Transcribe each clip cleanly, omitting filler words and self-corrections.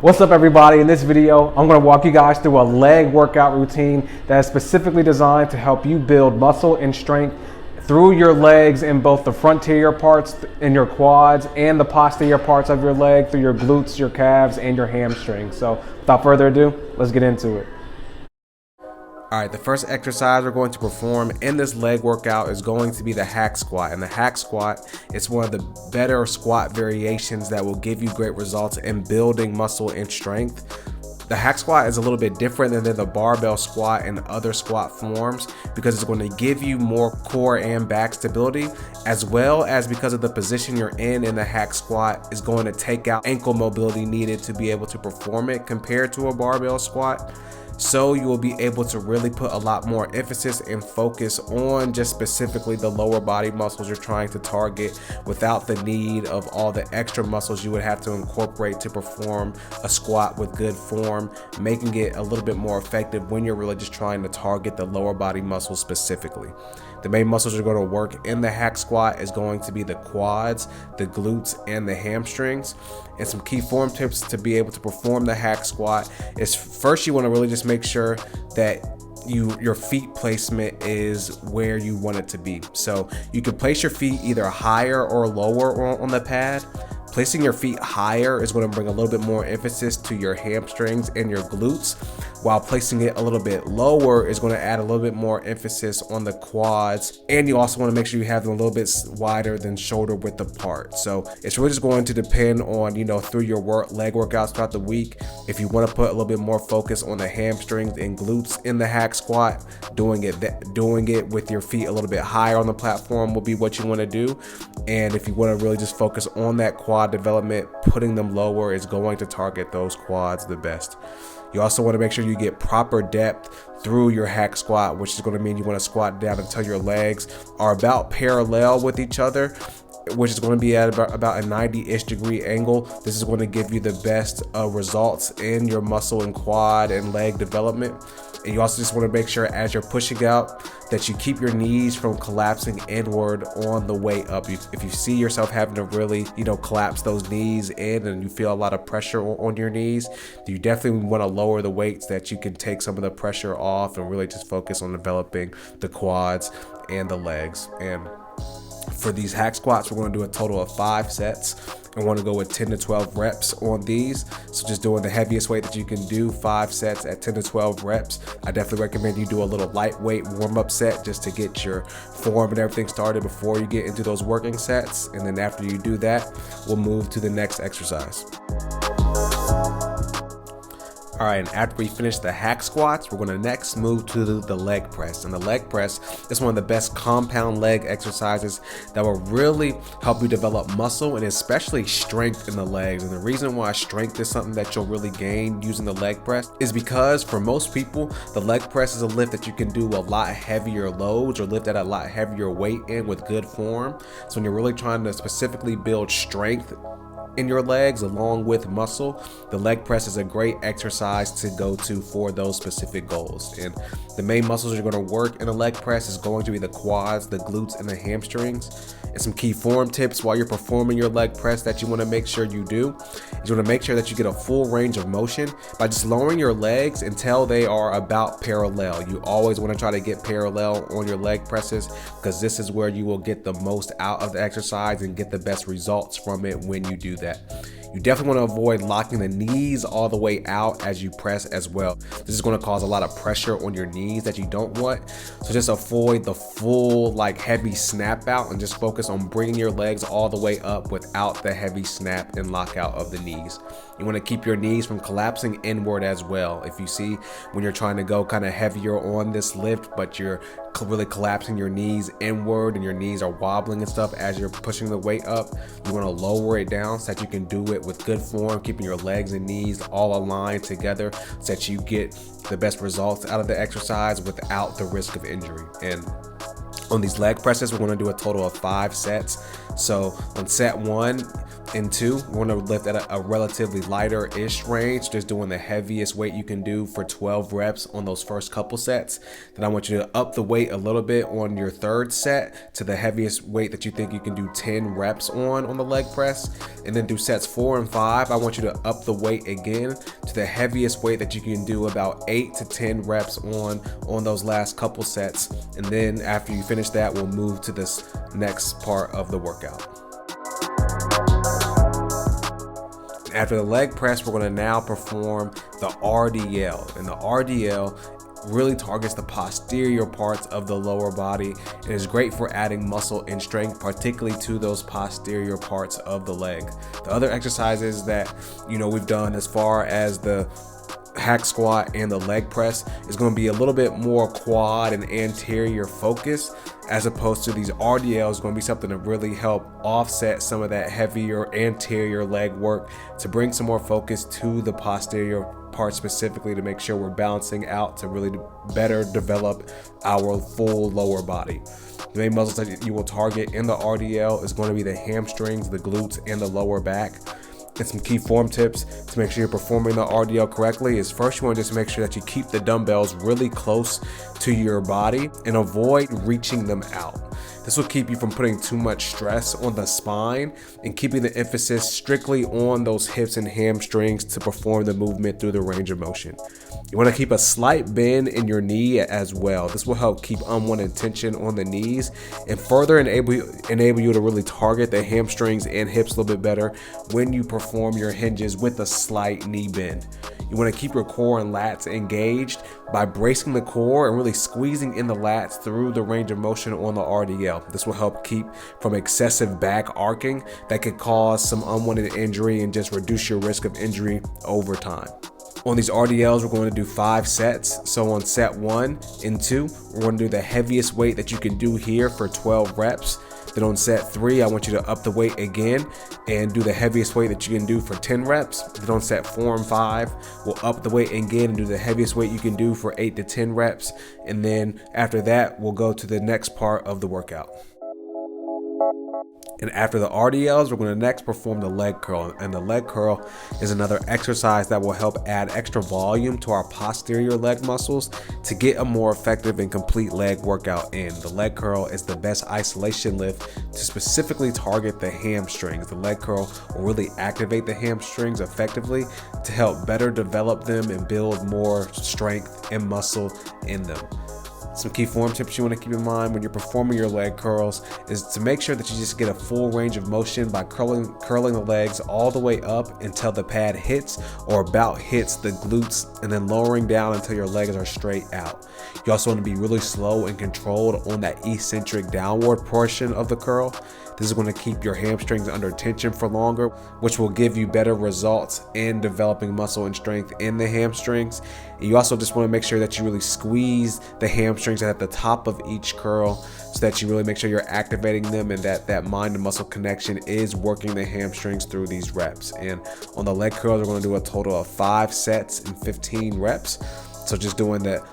What's up, everybody? In this video, I'm going to walk you guys through a leg workout routine that is specifically designed to help you build muscle and strength through your legs in both the frontier parts in your quads and the posterior parts of your leg through your glutes, your calves, and your hamstrings. So without further ado, let's get into it. All right, the first exercise we're going to perform in this leg workout is going to be the hack squat. And the hack squat is one of the better squat variations that will give you great results in building muscle and strength. The hack squat is a little bit different than the barbell squat and other squat forms because it's going to give you more core and back stability, as well as because of the position you're in the hack squat is going to take out ankle mobility needed to be able to perform it compared to a barbell squat. So you will be able to really put a lot more emphasis and focus on just specifically the lower body muscles you're trying to target without the need of all the extra muscles you would have to incorporate to perform a squat with good form, making it a little bit more effective when you're really just trying to target the lower body muscles specifically. The main muscles you're going to work in the hack squat is going to be the quads, the glutes, and the hamstrings. And some key form tips to be able to perform the hack squat is first you want to really just make sure that your feet placement is where you want it to be. So you can place your feet either higher or lower on the pad. Placing your feet higher is going to bring a little bit more emphasis to your hamstrings and your glutes, while placing it a little bit lower is going to add a little bit more emphasis on the quads. And you also want to make sure you have them a little bit wider than shoulder width apart. So it's really just going to depend on, through your leg workouts throughout the week. If you want to put a little bit more focus on the hamstrings and glutes in the hack squat, doing it with your feet a little bit higher on the platform will be what you want to do. And if you want to really just focus on that quad development, putting them lower is going to target those quads the best. You also want to make sure you get proper depth through your hack squat, which is going to mean you want to squat down until your legs are about parallel with each other, which is going to be at about a 90-ish degree angle. This is going to give you the best results in your muscle and quad and leg development. And you also just want to make sure as you're pushing out that you keep your knees from collapsing inward on the way up. If you see yourself having to really, collapse those knees in and you feel a lot of pressure on your knees, you definitely want to lower the weights that you can take some of the pressure off and really just focus on developing the quads and the legs. And for these hack squats, we're going to do a total of 5 sets. I want to go with 10 to 12 reps on these. So just doing the heaviest weight that you can do, 5 sets at 10 to 12 reps. I definitely recommend you do a little lightweight warm-up set just to get your form and everything started before you get into those working sets. And then after you do that, we'll move to the next exercise. All right, and after we finish the hack squats, we're going to next move to the leg press. And the leg press is one of the best compound leg exercises that will really help you develop muscle and especially strength in the legs. And the reason why strength is something that you'll really gain using the leg press is because for most people, the leg press is a lift that you can do a lot heavier loads or lift at a lot heavier weight in with good form. So when you're really trying to specifically build strength in your legs along with muscle, the leg press is a great exercise to go to for those specific goals. And the main muscles you're going to work in a leg press is going to be the quads, the glutes, and the hamstrings. And some key form tips while you're performing your leg press that you want to make sure you do is you want to make sure that you get a full range of motion by just lowering your legs until they are about parallel. You always want to try to get parallel on your leg presses because this is where you will get the most out of the exercise and get the best results from it when you do that. You definitely want to avoid locking the knees all the way out as you press as well. This is going to cause a lot of pressure on your knees that you don't want. So just avoid the full heavy snap out and just focus on bringing your legs all the way up without the heavy snap and lockout of the knees. You want to keep your knees from collapsing inward as well. If you see when you're trying to go kind of heavier on this lift, but you're really collapsing your knees inward and your knees are wobbling and stuff as you're pushing the weight up, you want to lower it down so that you can do it with good form, keeping your legs and knees all aligned together so that you get the best results out of the exercise without the risk of injury. And on these leg presses, we're going to do a total of 5 sets. So on set 1, In 2, we're going to lift at a relatively lighter-ish range, just doing the heaviest weight you can do for 12 reps on those first couple sets. Then I want you to up the weight a little bit on your 3rd set to the heaviest weight that you think you can do 10 reps on the leg press. And then do sets 4 and 5, I want you to up the weight again to the heaviest weight that you can do about 8 to 10 reps on those last couple sets. And then after you finish that, we'll move to this next part of the workout. After the leg press, we're going to now perform the RDL, and the RDL really targets the posterior parts of the lower body and is great for adding muscle and strength, particularly to those posterior parts of the leg. The other exercises that we've done as far as the hack squat and the leg press is going to be a little bit more quad and anterior focus, as opposed to these RDLs going to be something to really help offset some of that heavier anterior leg work to bring some more focus to the posterior part, specifically to make sure we're balancing out to really better develop our full lower body. The main muscles that you will target in the RDL is going to be the hamstrings, the glutes, and the lower back. And some key form tips to make sure you're performing the RDL correctly is, first, you want to just make sure that you keep the dumbbells really close to your body and avoid reaching them out. This will keep you from putting too much stress on the spine and keeping the emphasis strictly on those hips and hamstrings to perform the movement through the range of motion. You want to keep a slight bend in your knee as well. This will help keep unwanted tension on the knees and further enable you to really target the hamstrings and hips a little bit better when you perform your hinges with a slight knee bend. You want to keep your core and lats engaged by bracing the core and really squeezing in the lats through the range of motion on the RDL. This will help keep from excessive back arcing that could cause some unwanted injury and just reduce your risk of injury over time. On these RDLs, we're going to do 5 sets. So on set 1 and 2, we're going to do the heaviest weight that you can do here for 12 reps. Then on set 3, I want you to up the weight again and do the heaviest weight that you can do for 10 reps. Then on set 4 and 5, we'll up the weight again and do the heaviest weight you can do for 8 to 10 reps. And then after that, we'll go to the next part of the workout. And after the RDLs, we're going to next perform the leg curl. And the leg curl is another exercise that will help add extra volume to our posterior leg muscles to get a more effective and complete leg workout in. The leg curl is the best isolation lift to specifically target the hamstrings. The leg curl will really activate the hamstrings effectively to help better develop them and build more strength and muscle in them. Some key form tips you want to keep in mind when you're performing your leg curls is to make sure that you just get a full range of motion by curling the legs all the way up until the pad hits or about hits the glutes, and then lowering down until your legs are straight out. You also want to be really slow and controlled on that eccentric downward portion of the curl. This is going to keep your hamstrings under tension for longer, which will give you better results in developing muscle and strength in the hamstrings. And you also just want to make sure that you really squeeze the hamstrings at the top of each curl so that you really make sure you're activating them and that mind to muscle connection is working the hamstrings through these reps. And on the leg curls, we're going to do a total of 5 sets and 15 reps. So just doing the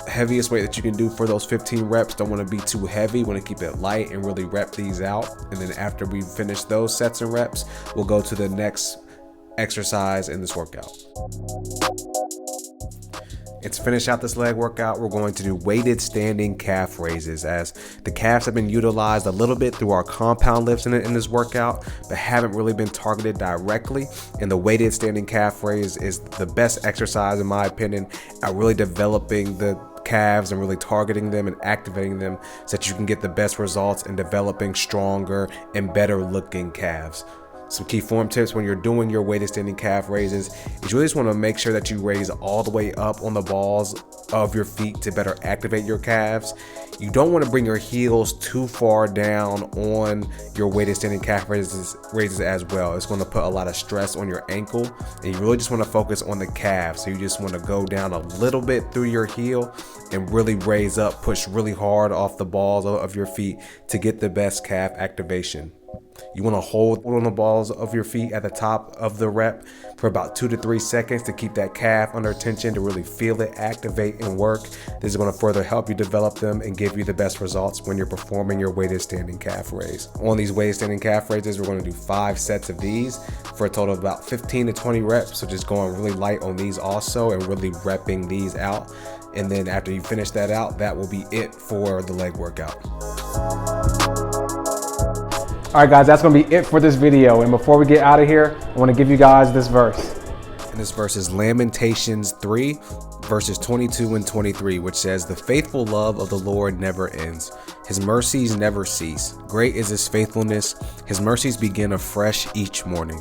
heaviest weight that you can do for those 15 reps. Don't want to be too heavy. Want to keep it light and really rep these out. And then after we finish those sets and reps, we'll go to the next exercise in this workout. And to finish out this leg workout, we're going to do weighted standing calf raises, as the calves have been utilized a little bit through our compound lifts in this workout, but haven't really been targeted directly. And the weighted standing calf raise is the best exercise, in my opinion, at really developing the calves and really targeting them and activating them so that you can get the best results in developing stronger and better looking calves. Some key form tips when you're doing your weighted standing calf raises is you really just want to make sure that you raise all the way up on the balls of your feet to better activate your calves. You don't want to bring your heels too far down on your weighted standing calf raises as well. It's going to put a lot of stress on your ankle, and you really just want to focus on the calf. So you just want to go down a little bit through your heel and really raise up, push really hard off the balls of your feet to get the best calf activation. You want to hold on the balls of your feet at the top of the rep for about 2 to 3 seconds to keep that calf under tension, to really feel it activate and work. This is going to further help you develop them and give you the best results when you're performing your weighted standing calf raise. On these weighted standing calf raises, we're going to do 5 sets of these for a total of about 15 to 20 reps. So just going really light on these also and really repping these out. And then after you finish that out, that will be it for the leg workout. All right, guys, that's going to be it for this video. And before we get out of here, I want to give you guys this verse. And this verse is Lamentations 3, verses 22 and 23, which says, "The faithful love of the Lord never ends. His mercies never cease. Great is his faithfulness. His mercies begin afresh each morning."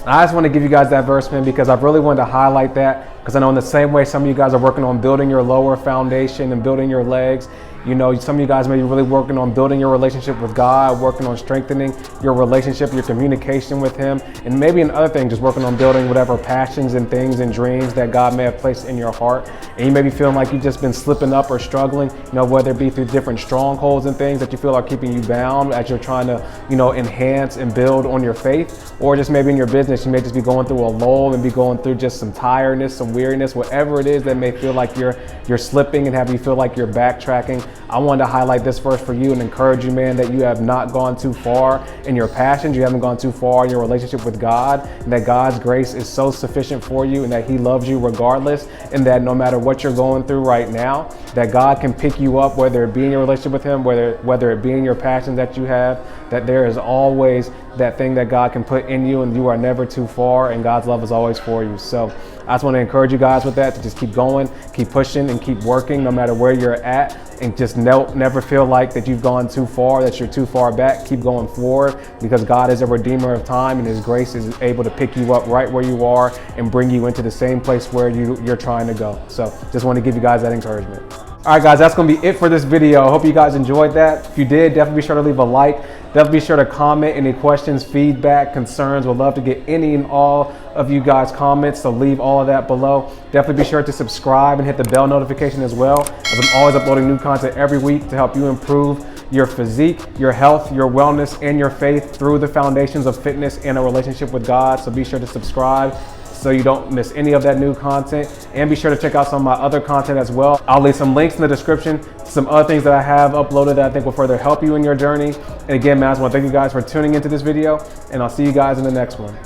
I just want to give you guys that verse, man, because I really wanted to highlight that, because I know in the same way some of you guys are working on building your lower foundation and building your legs. You know, some of you guys may be really working on building your relationship with God, working on strengthening your relationship, your communication with Him, and maybe another thing, just working on building whatever passions and things and dreams that God may have placed in your heart. And you may be feeling like you've just been slipping up or struggling, you know, whether it be through different strongholds and things that you feel are keeping you bound as you're trying to, you know, enhance and build on your faith, or just maybe in your business, you may just be going through a lull and be going through just some tiredness, some weariness, whatever it is that may feel like you're slipping and have you feel like you're backtracking. I wanted to highlight this verse for you and encourage you, man, that you have not gone too far in your passions. You haven't gone too far in your relationship with God, and that God's grace is so sufficient for you, and that He loves you regardless, and that no matter what you're going through right now, that God can pick you up, whether it be in your relationship with Him, whether it be in your passion that you have, that there is always that thing that God can put in you, and you are never too far, and God's love is always for you. So I just want to encourage you guys with that, to just keep going, keep pushing, and keep working no matter where you're at, and just never feel like that you've gone too far, that you're too far back. Keep going forward, because God is a redeemer of time, and His grace is able to pick you up right where you are and bring you into the same place where you're trying to go. So just want to give you guys that encouragement. All right, guys, that's going to be it for this video. I hope you guys enjoyed that. If you did, definitely be sure to leave a like. Definitely be sure to comment any questions, feedback, concerns. We'd love to get any and all of you guys' comments, so leave all of that below. Definitely be sure to subscribe and hit the bell notification as well, as I'm always uploading new content every week to help you improve your physique, your health, your wellness, and your faith through the foundations of fitness and a relationship with God. So be sure to subscribe so you don't miss any of that new content, and be sure to check out some of my other content as well. I'll leave some links in the description to some other things that I have uploaded that I think will further help you in your journey. And again, man, I just want to thank you guys for tuning into this video, and I'll see you guys in the next one.